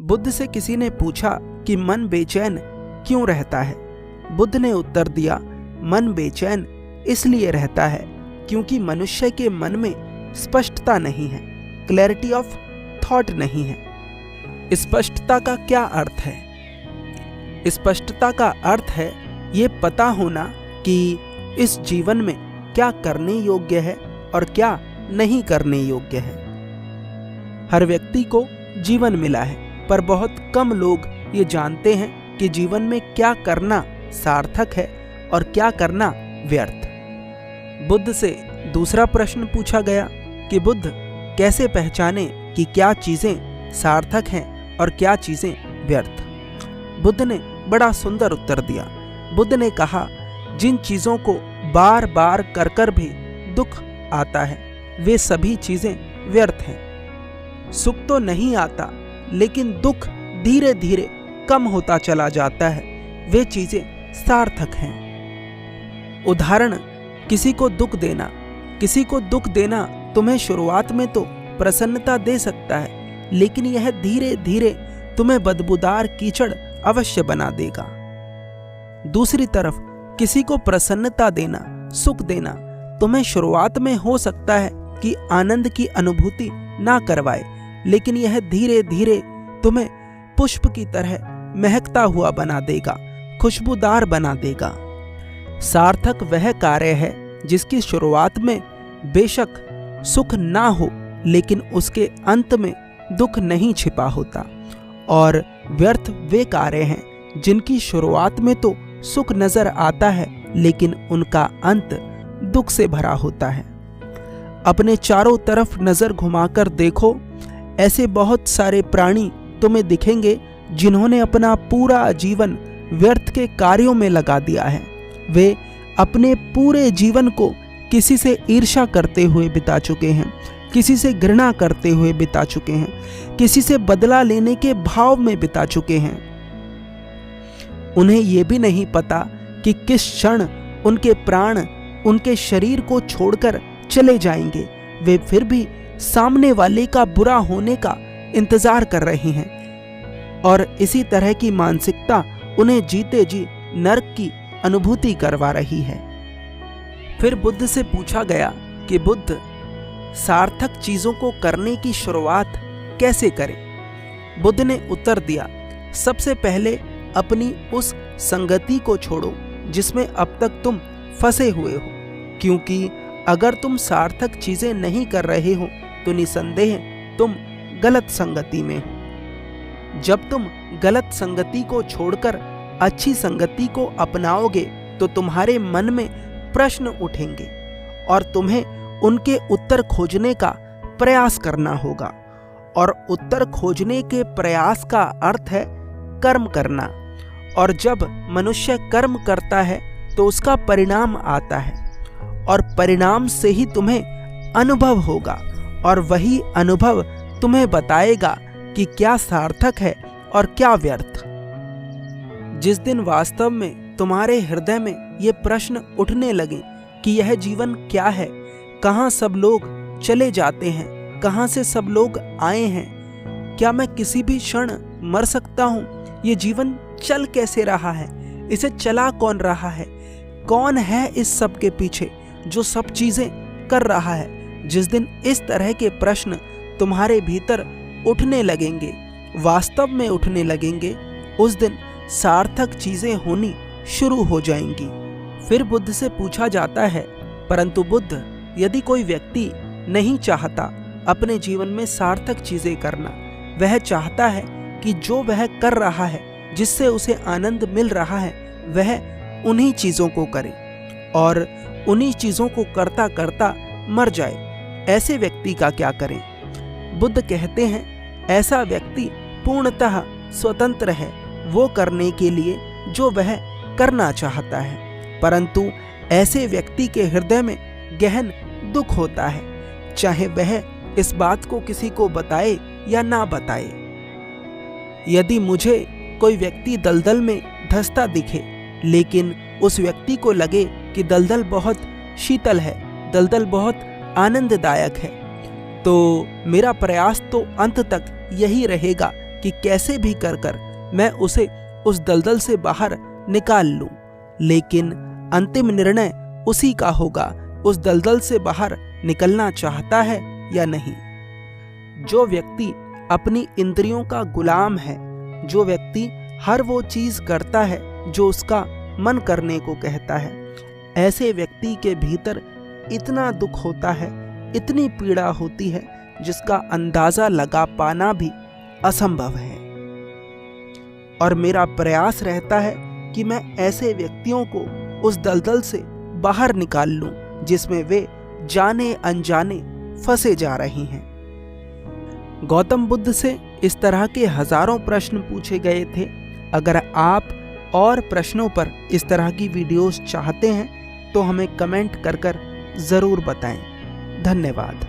बुद्ध से किसी ने पूछा कि मन बेचैन क्यों रहता है। बुद्ध ने उत्तर दिया, मन बेचैन इसलिए रहता है क्योंकि मनुष्य के मन में स्पष्टता नहीं है, क्लैरिटी ऑफ थॉट नहीं है। स्पष्टता का क्या अर्थ है? स्पष्टता का अर्थ है ये पता होना कि इस जीवन में क्या करने योग्य है और क्या नहीं करने योग्य है। हर व्यक्ति को जीवन मिला है, पर बहुत कम लोग ये जानते हैं कि जीवन में क्या करना सार्थक है और क्या करना व्यर्थ। बुद्ध से दूसरा प्रश्न पूछा गया कि बुद्ध कैसे पहचाने कि क्या चीजें सार्थक हैं और क्या चीजें व्यर्थ। बुद्ध ने बड़ा सुंदर उत्तर दिया। बुद्ध ने कहा, जिन चीजों को बार बार कर कर भी दुख आता है वे सभी चीजें व्यर्थ हैं। सुख तो नहीं आता लेकिन दुख धीरे धीरे कम होता चला जाता है, वे चीजें सार्थक हैं। उदाहरण, किसी को दुख देना तुम्हें शुरुआत में तो प्रसन्नता दे सकता है, लेकिन यह धीरे धीरे तुम्हें बदबूदार कीचड़ अवश्य बना देगा। दूसरी तरफ किसी को प्रसन्नता देना, सुख देना तुम्हें शुरुआत में हो सकता है कि आनंद की अनुभूति ना करवाए, लेकिन यह धीरे धीरे तुम्हें पुष्प की तरह महकता हुआ बना देगा, खुशबूदार बना देगा। सार्थक वह कार्य है जिसकी शुरुआत में बेशक सुख ना हो, लेकिन उसके अंत में दुख नहीं छिपा होता। और व्यर्थ वे कार्य हैं जिनकी शुरुआत में तो सुख नजर आता है, लेकिन उनका अंत दुख से भरा होता है। अपने चारों तरफ नजर घुमाकर देखो, ऐसे बहुत सारे प्राणी तुम्हें दिखेंगे जिन्होंने अपना पूरा जीवन व्यर्थ के कार्यों में लगा दिया है। वे अपने पूरे जीवन को किसी से ईर्ष्या करते हुए बिता चुके हैं, किसी से घृणा करते हुए बिता चुके हैं, किसी से बदला लेने के भाव में बिता चुके हैं। उन्हें यह भी नहीं पता कि किस क्षण उनके प्राण उनके शरीर को छोड़कर चले जाएंगे। वे फिर भी सामने वाले का बुरा होने का इंतजार कर रहे हैं, और इसी तरह की मानसिकता उन्हें जीते जी नरक की अनुभूति करवा रही है। फिर बुद्ध से पूछा गया कि बुद्ध, सार्थक चीजों को करने की शुरुआत कैसे करें? बुद्ध ने उत्तर दिया, सबसे पहले अपनी उस संगति को छोड़ो जिसमें अब तक तुम फंसे हुए हो, क्योंकि अगर तुम सार्थक चीजें नहीं कर रहे हो तो निसंदेह तुम गलत संगति में हो। जब तुम गलत संगति को छोड़कर अच्छी संगति को अपनाओगे तो तुम्हारे मन में प्रश्न उठेंगे और तुम्हें उनके उत्तर खोजने का प्रयास करना होगा। और उत्तर खोजने के प्रयास का अर्थ है कर्म करना, और जब मनुष्य कर्म करता है तो उसका परिणाम आता है, और परिणाम से ही तुम्हें अनुभव होगा, और वही अनुभव तुम्हें बताएगा कि क्या सार्थक है और क्या व्यर्थ। जिस दिन वास्तव में तुम्हारे हृदय में ये प्रश्न उठने लगे कि यह जीवन क्या है, कहाँ सब लोग चले जाते हैं, कहाँ से सब लोग आए हैं, क्या मैं किसी भी क्षण मर सकता हूँ, ये जीवन चल कैसे रहा है, इसे चला कौन रहा है, कौन है इस सब के पीछे जो सब चीजें कर रहा है। जिस दिन इस तरह के प्रश्न तुम्हारे भीतर उठने लगेंगे, वास्तव में उठने लगेंगे, उस दिन सार्थक चीजें होनी शुरू हो जाएंगी। फिर बुद्ध से पूछा जाता है, परंतु बुद्ध, यदि कोई व्यक्ति नहीं चाहता अपने जीवन में सार्थक चीजें करना, वह चाहता है कि जो वह कर रहा है, जिससे उसे आनंद मिल रहा है, वह उन्हीं चीजों को करे और उन्हीं चीजों को करता करता मर जाए, ऐसे व्यक्ति का क्या करें? बुद्ध कहते हैं, ऐसा व्यक्ति पूर्णतः स्वतंत्र है वो करने के लिए जो वह करना चाहता है, परंतु ऐसे व्यक्ति के हृदय में गहन दुख होता है, चाहे वह इस बात को किसी को बताए या ना बताए। यदि मुझे कोई व्यक्ति दलदल में धंसता दिखे, लेकिन उस व्यक्ति को लगे कि दलदल बहुत शीतल है, दलदल बहुत आनंददायक है, तो मेरा प्रयास तो अंत तक यही रहेगा कि कैसे भी कर मैं उसे उस दलदल से बाहर निकाल लूं, लेकिन अंतिम निर्णय उसी का होगा, उस दलदल से बाहर निकलना चाहता है या नहीं। जो व्यक्ति अपनी इंद्रियों का गुलाम है, जो व्यक्ति हर वो चीज करता है जो उसका मन करने को कहता है, ऐसे व्यक्ति के भीतर इतना दुख होता है, इतनी पीड़ा होती है, जिसका अंदाजा लगा पाना भी असंभव है। और मेरा प्रयास रहता है कि मैं ऐसे व्यक्तियों को उस दलदल से बाहर निकाल लूं जिसमें वे जाने अनजाने फंसे जा रहे हैं। गौतम बुद्ध से इस तरह के हजारों प्रश्न पूछे गए थे। अगर आप और प्रश्नों पर इस तरह की वीडियोस चाहते हैं तो हमें कमेंट कर ज़रूर बताएं। धन्यवाद।